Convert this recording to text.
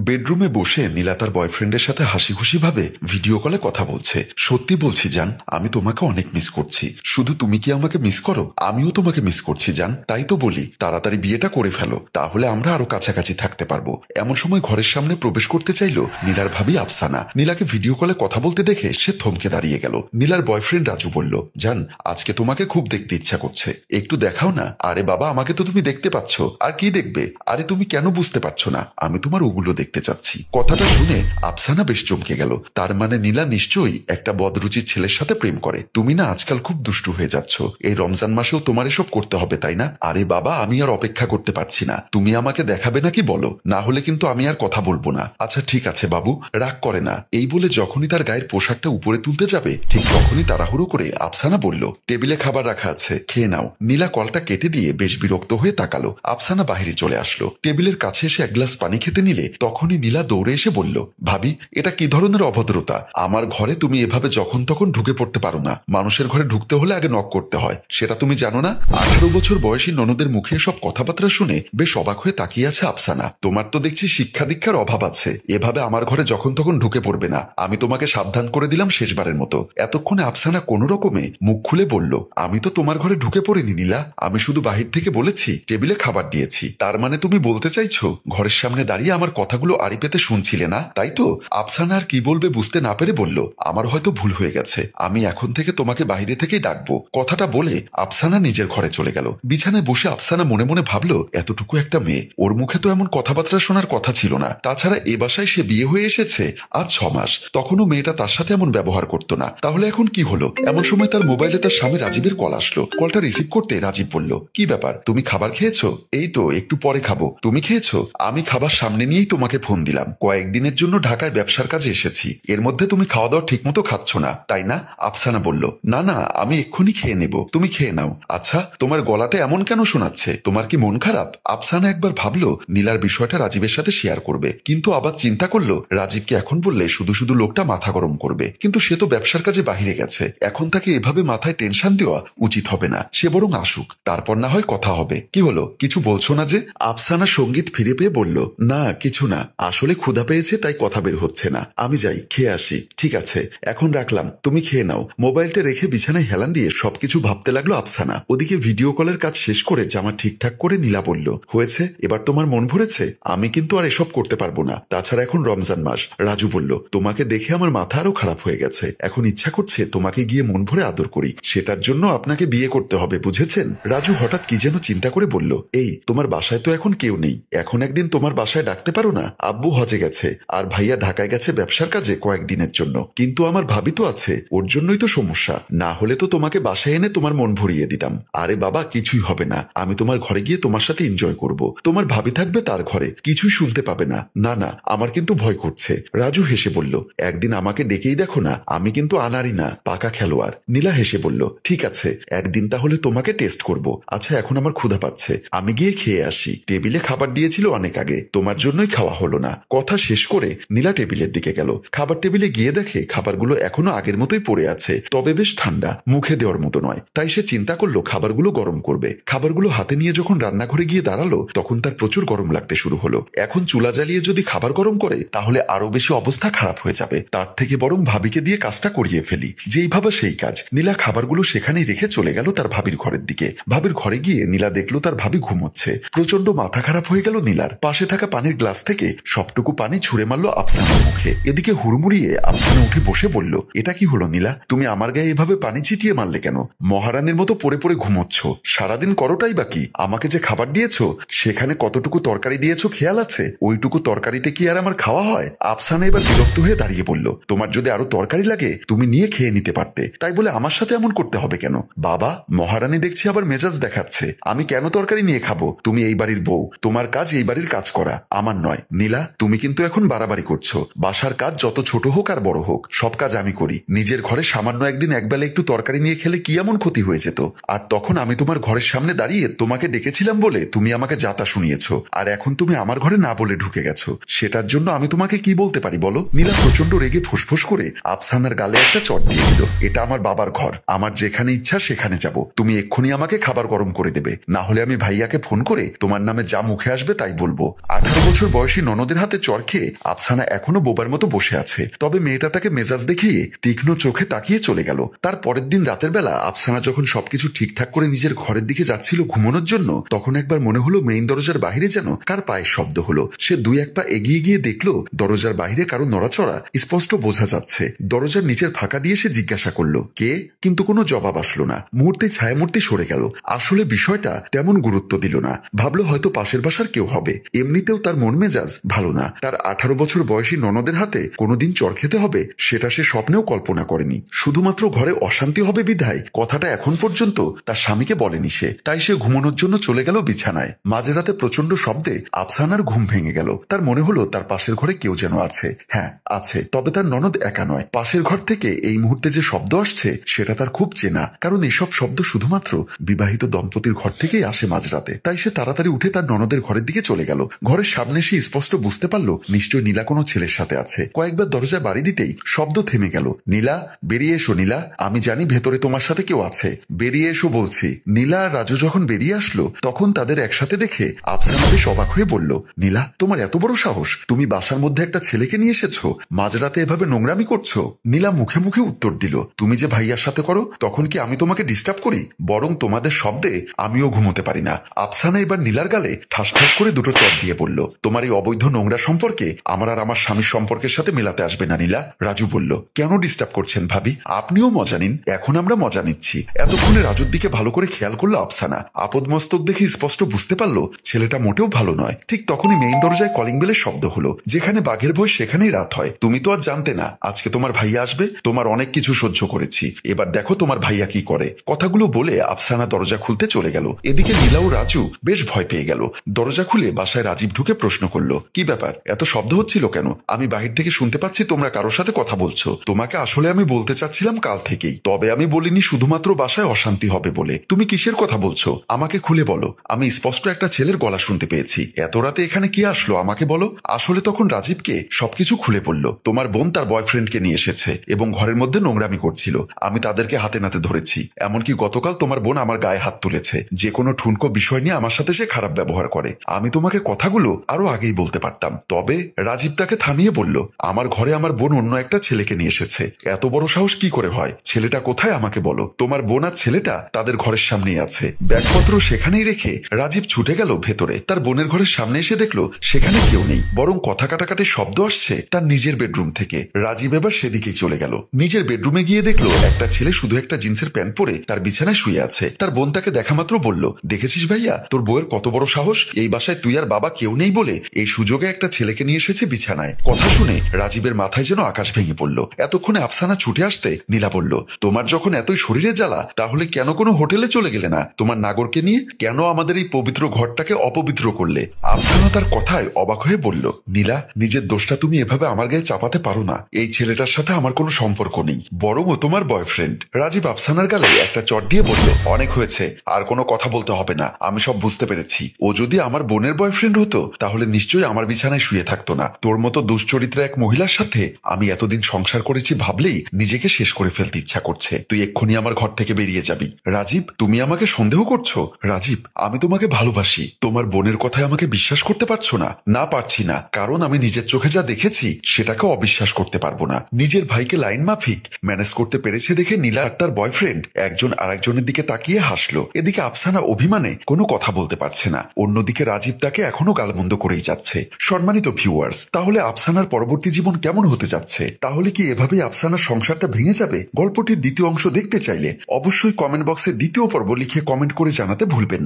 বেডরুমে বসে নীলা তার বয়ফ্রেন্ডের সাথে হাসি খুশি ভাবে ভিডিও কলে কথা বলছে। সত্যি বলছি জান, আমি তোমাকে অনেক মিস করছি। শুধু তুমি কি আমাকে মিস করো, আমিও তোমাকে মিস করছি জান। তাই তো বলি তাড়াতাড়ি বিয়েটা করে ফেলো, তাহলে আমরা আরো কাছাকাছি থাকতে পারবো। এমন সময় ঘরের সামনে প্রবেশ করতে চাইলো নীলার ভাবি আফসানা। নীলাকে ভিডিও কলে কথা বলতে দেখে সে থমকে দাঁড়িয়ে গেল। নীলার বয়ফ্রেন্ড রাজু বলল, জান আজকে তোমাকে খুব দেখতে ইচ্ছা করছে, একটু দেখাও না। আরে বাবা, আমাকে তো তুমি দেখতে পাচ্ছ, আর কি দেখবে? আরে তুমি কেন বুঝতে পারছো না, আমি তোমার ওগুলো দেখতে চাচ্ছি। কথাটা শুনে আফসানা বেশ চমকে গেল। তার মানে নীলা নিশ্চয়ই একটা বদরুচির ছেলের সাথে প্রেম করে। তুমি না আজকাল খুব দুষ্টু হয়ে যাচ্ছ, এই রমজান মাসেও তোমার এসব করতে হবে তাই না? আরে বাবা, আমি আর অপেক্ষা করতে পারছি না, তুমি আমাকে দেখাবে নাকি বলো, না হলে কিন্তু আমি আর কথা বলবো না। আচ্ছা ঠিক আছে বাবু, রাগ করে না। এই বলে যখনই তার গায়ের পোশাকটা উপরে তুলতে যাবে ঠিক তখনই তাড়াহুড়ো করে আফসানা বলল, টেবিলে খাবার রাখা আছে, খেয়ে নাও। নীলা কলটা কেটে দিয়ে বেশ বিরক্ত হয়ে তাকালো। আফসানা বাহিরে চলে আসলো। টেবিলের কাছে এসে এক গ্লাস পানি খেতে নিলে তখনই নীলা দৌড়ে এসে বলল, ভাবি এটা কি ধরনের অভদ্রতা? আমার ঘরে তুমি এভাবে যখন তখন ঢুকে পড়তে পারো না। মানুষের ঘরে ঢুকতে হলে আগে নক করতে হয়, সেটা তুমি জানো না? 18 বছর বয়সী ননদের মুখে সব কথাবার্তা শুনে বেশ অবাক হয়ে তাকিয়ে আছে আফসানা। তোমার তো দেখছি শিক্ষা দীক্ষার অভাব আছে, এভাবে আমার ঘরে যখন তখন ঢুকে পড়বে না। আমি তোমাকে সাবধান করে দিলাম শেষবারের মতো। এতক্ষণে আফসানা কোনো রকমে মুখ খুলে বলল, আমি তো তোমার ঘরে ঢুকে পড়িনি নীলা, আমি শুধু বাহির থেকে বলেছি টেবিলে খাবার দিয়েছি। তার মানে তুমি বলতে চাইছো ঘরের সামনে দাঁড়িয়ে আমার কথাগুলো আড়ি পেতে শুনছিলে না, তাই তো? আফসানা আর কি বলবে বুঝতে না পেরে বলল, আমার হয়তো ভুল হয়ে গেছে, আমি এখন থেকে তোমাকে বাইরে থেকেই ডাকবো। কথাটা বলে আফসানা নিজের ঘরে চলে গেল। বিছানায় বসে আফসানা মনে মনে ভাবলো, এতটুকু একটা মেয়ে, ওর মুখে তো এমন কথাবার্তা শোনার কথা ছিল না। তাছাড়া এ বাসায় সে বিয়ে হয়ে এসেছে আজ 6 মাস, তখনও মেয়েটা তার সাথে এমন ব্যবহার করতো না। তাহলে এখন কি হলো? এমন সময় তার মোবাইলে তার স্বামী রাজীবের কল আসলো। কলটা রিসিভ করতে রাজীব বলল, কি ব্যাপার, তুমি খাবার খেয়েছো? এই তো একটু পরে খাবো, তুমি খেয়েছো? আমি খাবার সামনে নিয়েই তোমাকে ফোন দিলাম। কয়েকদিনের জন্য ঢাকায় ব্যবসার কাজে এসেছি, এর মধ্যে তুমি খাওয়া দাওয়া ঠিক মতো খাচ্ছ না তাই না? আফসানা বলল, না না, আমি এক্ষুনি খেয়ে নেব, তুমি খেয়ে নাও। আচ্ছা তোমার গলাটা এমন কেন শোনাচ্ছে, তোমার কি মন খারাপ? আফসানা একবার ভাবলো নীলার বিষয়টা রাজীবের সাথে শেয়ার করবে, কিন্তু আবার চিন্তা করলো রাজীবকে এখন বললে শুধু শুধু লোকটা মাথা গরম করবে। কিন্তু সে তো ব্যবসার কাজে বাহিরে গেছে, এখন তাকে এভাবে মাথায় টেনশন দেওয়া উচিত হবে না। সে বরং আসুক, তারপর না হয় কথা হবে। কি হলো, কিছু বলছো না যে? আফসানা সঙ্গীত ফিরে পেয়ে বলল, না কিছু না, আসলে ক্ষুধা পেয়েছে তাই কথা বের হচ্ছে না। আমি যাই, খেয়ে আসি। ঠিক আছে, এখন রাখলাম, তুমি খেয়ে নাও। মোবাইলটা রেখে বিছানায় হেলান দিয়ে সবকিছু ভাবতে লাগলো আফসানা। ওদিকে ভিডিও কলের কাজ শেষ করে জামা ঠিকঠাক করে নীলা বলল, হয়েছে, এবার তোমার মন ভরেছে? আমি কিন্তু আর এসব করতে পারবো না, তাছাড়া এখন রমজান মাস। রাজু বলল, তোমাকে দেখে আমার মাথা আরো খারাপ হয়ে গেছে, এখন ইচ্ছা করছে তোমাকে গিয়ে মন ভরে আদর করি। সেটার জন্য আপনাকে বিয়ে করতে হবে, বুঝেছেন? রাজু হঠাৎ কি যেন চিন্তা করে বলল, এই তোমার বাসায় তো এখন কেউ নেই, এখন একদিন তোমার বাসায় ডাকতে পারো না? আব্বু হজে গেছে আর ভাইয়া ঢাকায় গেছে ব্যবসার কাজে কয়েকদিনের জন্য, কিন্তু আমার ভাবি তো আছে, ওর জন্যই তো সমস্যা। না হলে তো তোমাকে বাসায় এনে তোমার মন ভরিয়ে দিতাম। আরে বাবা, কিছুই হবে না, আমি তোমার ঘরে গিয়ে তোমার সাথে এনজয় করব। তোমার ভাবি থাকবে তার ঘরে, কিছুই শুনতে পাবে না। না না, আমার কিন্তু ভয় করছে। রাজু হেসে বলল, একদিন আমাকে ডেকেই দেখো না, আমি কিন্তু আনারি না, পাকা খেলোয়াড়। নীলা হেসে বলল, ঠিক আছে, একদিন তাহলে তোমাকে টেস্ট করব। আচ্ছা এখন আমার ক্ষুধা পাচ্ছে, আমি গিয়ে খেয়ে আসি। টেবিলে খাবার দিয়েছিল অনেক আগে, তোমার জন্যই খাওয়া হলো না। কথা শেষ করে নীলা টেবিলের দিকে গেল। খাবার টেবিলে গিয়ে দেখে খাবারগুলো এখনো আগের মতোই পড়ে আছে, তবে বেশ ঠান্ডা, মুখে দেওয়ার মতো নয়। তাই সে চিন্তা করলো খাবারগুলো গরম করবে। খাবারগুলো হাতে নিয়ে যখন রান্নাঘরে গিয়ে দাঁড়ালো তখন তার প্রচুর গরম লাগতে শুরু হলো। এখন চুলা জ্বালিয়ে যদি খাবার গরম করে তাহলে আরো বেশি অবস্থা খারাপ হয়ে যাবে, তার থেকে বরং ভাবিকে দিয়ে কাজটা করিয়ে ফেলি। যেই ভাবা সেই কাজ। নীলা খাবারগুলো সেখানেই রেখে চলে গেল তার ভাবির ঘরের দিকে। ভাবির ঘরে গিয়ে নীলা দেখলো তার ভাবি ঘুমোচ্ছে। প্রচন্ড মাথা খারাপ হয়ে গেল নীলার। পাশে থাকা পানির গ্লাস থেকে সবটুকু পানি ছুঁড়ে মারলো আফসানার মুখে। এদিকে হুড়মুড়িয়ে আফসানা উঠে বসে বলল, এটা কি হলো নীলা, তুমি আমার গায়ে এভাবে পানি ছিটিয়ে মারলে কেন? মহারানীর মতো পড়ে পড়ে ঘুমোচ্ছ, সারাদিন করোটাই বাকি। আমাকে যে খাবার দিয়েছো সেখানে কতটুকু তরকারি দিয়েছো খেয়াল আছে? ওইটুকু তরকারিতে কি আর আমার খাওয়া হয়? আফসানা এবার বিরক্ত হয়ে দাঁড়িয়ে বলল, তোমার যদি আরো তরকারি লাগে তুমি নিয়ে খেয়ে নিতে পারতে, তাই বলে আমার সাথে এমন করতে হবে কেন? বাবা, মহারানী দেখছি আবার মেজাজ দেখাচ্ছে। আমি কেন তরকারি নিয়ে খাবো? তুমি এই বাড়ির বউ, তোমার কাজ এই বাড়ির কাজ করা, আমার নয়। নীলা, তুমি কিন্তু এখন বাড়াবাড়ি করছো। বাসার কাজ যত ছোট হোক আর বড় হোক সব কাজ আমি করি। নিজের ঘরে সামান্য একদিন একবেলা একটু তরকারি নিয়ে খেলে কি এমন ক্ষতি হয়েছে তো? আর তখন আমি তোমার ঘরের সামনে দাঁড়িয়ে তোমাকে ডেকেছিলাম বলে তুমি আমাকে যাতা শুনিয়েছো, আর এখন তুমি আমার ঘরে না বলে ঢুকে গেছো। সেটার জন্য আমি তোমাকে কি বলতে পারি বলো? নীলা প্রচন্ড রেগে ফুসফুস করে আফসানার গালে একটা চট দিয়ে দিল। এটা আমার বাবার ঘর, আমার যেখানে ইচ্ছা সেখানে যাব। তুমি এক্ষুনি আমাকে খাবার গরম করে দেবে, না হলে আমি ভাইয়াকে ফোন করে তোমার নামে যা মুখে আসবে তাই বলবো। 18 বছর বয়সী ননদের হাতে চর খেয়ে আফসানা এখনো বোবার মতো বসে আছে। তবে মেয়েটা তাকে মেজাজ দেখিয়ে তীক্ষ্ণ চোখে তাকিয়ে চলে গেল। তার পরের দিন রাতের বেলা আফসানা যখন সবকিছু ঠিকঠাক করে নিজের ঘরের দিকে যাচ্ছিল ঘুমানোর জন্য, তখন একবার মনে হলো মেইন দরজার বাহিরে যেন কার পায়ের শব্দ হলো। সে দুই এক পা এগিয়ে গিয়ে দেখলো দরজার বাহিরে কারো নড়াচড়া স্পষ্ট বোঝা যাচ্ছে। দরজার নিচের ফাঁকা দিয়ে সে জিজ্ঞাসা করলো কে, কিন্তু কোনো জবাব আসলো না। মুহূর্তে ছায়ামূর্তি সরে গেল। আসলে বিষয়টা তেমন গুরুত্ব দিল না, ভাবলো হয়তো পাশের বাসার কেউ হবে। এমনিতেও তার মন মেজাজ ভালো না। তার 18 বছর বয়সী ননদের হাতে কোনোদিন চর খেতে হবে সেটা সে স্বপ্নেও কল্পনা করেনি। শুধুমাত্র ঘরে অশান্তি হবে বিধায় কথাটা এখন পর্যন্ত তার স্বামীকে বলেনি সে। তাই সে ঘুমানোর জন্য চলে গেল বিছানায়। মাঝরাতে প্রচন্ড শব্দে আফসানার ঘুম ভেঙে গেল। তার মনে হলো তার পাশের ঘরে কেউ যেন আছে। হ্যাঁ আছে, তবে তার ননদ একা নয়। পাশের ঘর থেকে এই মুহূর্তে যে শব্দ আসছে সেটা তার খুব চেনা, কারণ এসব শব্দ শুধুমাত্র বিবাহিত দম্পতির ঘর থেকেই আসে মাঝরাতে। তাই সে তাড়াতাড়ি উঠে তার ননদের ঘরের দিকে চলে গেল। ঘরের সামনে সে স্পষ্ট বুঝতে পারলো নিশ্চয় নীলা কোনো ছেলের সাথে আছে। কয়েকবার দরজায় বাড়ি দিতেই শব্দ থেমে গেল। নীলা, বেরিয়ে এসো নীলা, আমি জানি ভেতরে তোমার সাথে কেউ আছে, বেরিয়ে এসো বলছি। নীলা আর রাজু যখন বেরিয়ে আসলো তখন তাদের একসাথে দেখে আফসানা বেশ অবাক হয়ে বলল, নীলা তোমার এত বড় সাহস, তুমি বাসার মধ্যে একটা ছেলেকে নিয়ে এসেছো, মাঝরাতে এভাবে নোংরামি করছো? নীলা মুখে মুখে উত্তর দিল, তুমি যে ভাইয়ার সাথে করো তখন কি আমি তোমাকে ডিস্টার্ব করি? বরং তোমাদের শব্দে আমিও ঘুমোতে পারি না। আফসানা এবার নীলার গালে ঠাস ঠাস করে দুটো চট দিয়ে বলল, তোমার এই অবৈধ নোংরা সম্পর্কে আমার আর আমার স্বামীর সম্পর্কের সাথে মেলাতে আসবে না নীলা। রাজু বলল, কেন ডিস্টার্ব করছেন ভাবি, আপনিও মজা নিন, এখন আমরা মজা নিচ্ছি। এতক্ষণে রাজুর দিকে ভালো করে খেয়াল করলো আফসানা। আপদ মস্তক দেখে স্পষ্ট বুঝতে পারলো ছেলেটা মোটেও ভালো নয়। ঠিক তখনই মেইন দরজায় কলিং বেলের শব্দ হলো। যেখানে বাঘের ভয় সেখানেই রাত হয়। তুমি তো আর জানতে না আজকে তোমার ভাইয়া আসবে, তোমার অনেক কিছু সহ্য করেছি, এবার দেখো তোমার ভাইয়া কি করে। কথাগুলো বলে আফসানা দরজা খুলতে চলে গেল। এদিকে নীলা ও রাজু বেশ ভয় পেয়ে গেল। দরজা খুলে বাসায় রাজীব ঢুকে প্রশ্ন করলো, কি ব্যাপার, এত শব্দ হচ্ছিল কেন? আমি বাহির থেকে শুনতে পাচ্ছি তোমরা কারোর সাথে কথা বলছো। তোমাকে আসলে আমি বলতে চাচ্ছিলাম কাল থেকেই, তবে আমি বলিনি শুধুমাত্র বাসায় অশান্তি হবে বলে। তুমি কিসের কথা বলছো আমাকে খুলে বলো। আমি স্পষ্ট একটা ছেলের গলা শুনতে পেয়েছি। এত রাতে এখানে কি আসলো আমাকে বলো। আসলে তখন রাজীবকে সবকিছু খুলে বলল। তোমার বোন তার বয়ফ্রেন্ডকে নিয়ে এসেছে এবং ঘরের মধ্যে নোংরামি করছিল। আমি তাদেরকে হাতে নাতে ধরেছি। এমনকি গতকাল তোমার বোন আমার গায়ে হাত তুলেছে। যে কোনো ঠুনকো বিষয় নিয়ে আমার সাথে সে খারাপ ব্যবহার করে। আমি তোমাকে কথাগুলো আরো আগেই বলতে পারতাম। তবে রাজীব তাকে থামিয়ে বলল, আমার ঘরে আমার বোন অন্য একটা ছেলেকে নিয়ে এসেছে। এত বড় সাহস কি করে হয়? ছেলেটা কোথায় আমাকে বলো। তোমার বোন আর ছেলেটা তাদের ঘরের সামনেই আছে। ব্যাগপত্র সেখানেই রেখে রাজীব ছুটে গেল ভেতরে। তার বোনের ঘরের সামনে এসে দেখলো সেখানে কেউ নেই, বরং কথা কাটাকাটি শব্দ আসছে তার নিজের বেডরুম থেকে। রাজীব এবার সেদিকেই চলে গেল। নিজের বেডরুমে গিয়ে দেখলো একটা ছেলে শুধু একটা জিন্সের প্যান্ট পরে তার বিছানায় শুয়ে আছে। তার বোন তাকে দেখা মাত্র বলল, দেখেছিস ভাইয়া তোর বউয়ের কত বড় সাহস, এই বাসায় তুই আর বাবা কেউ নেই বলে এই সুযোগে একটা ছেলেকে নিয়ে এসেছে বিছানায়। কথা শুনে রাজীবের মাথায় যেন আকাশ ভেঙে পড়ল। এতক্ষণে আফসানা ছুটে আসতে নীলা বলল, তোমার যখন এতই শরীরে জ্বালা তাহলে কেন কোনো হোটেলে চলে গেলে না তোমার নাগরকে নিয়ে? কেন আমাদের এই পবিত্র ঘরটাকে অপবিত্র করলে? আফসানা তার কথায় অবাক হয়ে বলল, নীলা নিজের দোষটা তুমি এভাবে আমার গায়ে চাপাতে পারো না। এই ছেলেটার সাথে আমার কোনো সম্পর্ক নেই, বরং ও তোমার বয়ফ্রেন্ড। রাজীব আফসানার গালে একটা চট দিয়ে বলল, অনেক হয়েছে, আর কোনো কথা বলতে হবে না, আমি সব বুঝতে পেরেছি। ও যদি আমার বোনের বয়ফ্রেন্ড হতো তাহলে নিশ্চয়ই আমার বিছানায় শুয়ে থাকতো না। তোর মতো দুশ্চরিত্রা এক মহিলার সাথে আমি এতদিন সংসার করেছি ভাবলেই নিজেকে শেষ করে ফেলতে ইচ্ছা করছে। তুই এক্ষুনি আমার ঘর থেকে বেরিয়ে যাবি। রাজীব তুমি আমাকে সন্দেহ করছো? রাজীব আমি তোমাকে ভালোবাসি, তোমার বোনের কথায় আমাকে বিশ্বাস করতে পারছো না? না পারছি না, কারণ আমি নিজের চোখে যা দেখেছি সেটাকে অবিশ্বাস করতে পারবো না। নিজের ভাইকে লাইন মাফিক ম্যানেজ করতে পেরেছে দেখে নীলা আর তার বয়ফ্রেন্ড একজন আরেকজনের দিকে তাকিয়ে হাসলো। এদিকে আফসানা অভিমানে কোনো কথা বলতে পারছে না। অন্যদিকে রাজীব তাকে এখনো গালমন্দ করেই যাচ্ছে। সম্মানিত ভিউয়ার্স, তাহলে আফসানার পরবর্তী জীবন কেমন হতে যাচ্ছে? তাহলে কি এভাবেই আফসানার সংসারটা ভেঙে যাবে? গল্পটির দ্বিতীয় অংশ দেখতে চাইলে অবশ্যই কমেন্ট বক্সে দ্বিতীয় পর্ব লিখে কমেন্ট করে জানাতে ভুলবেন না।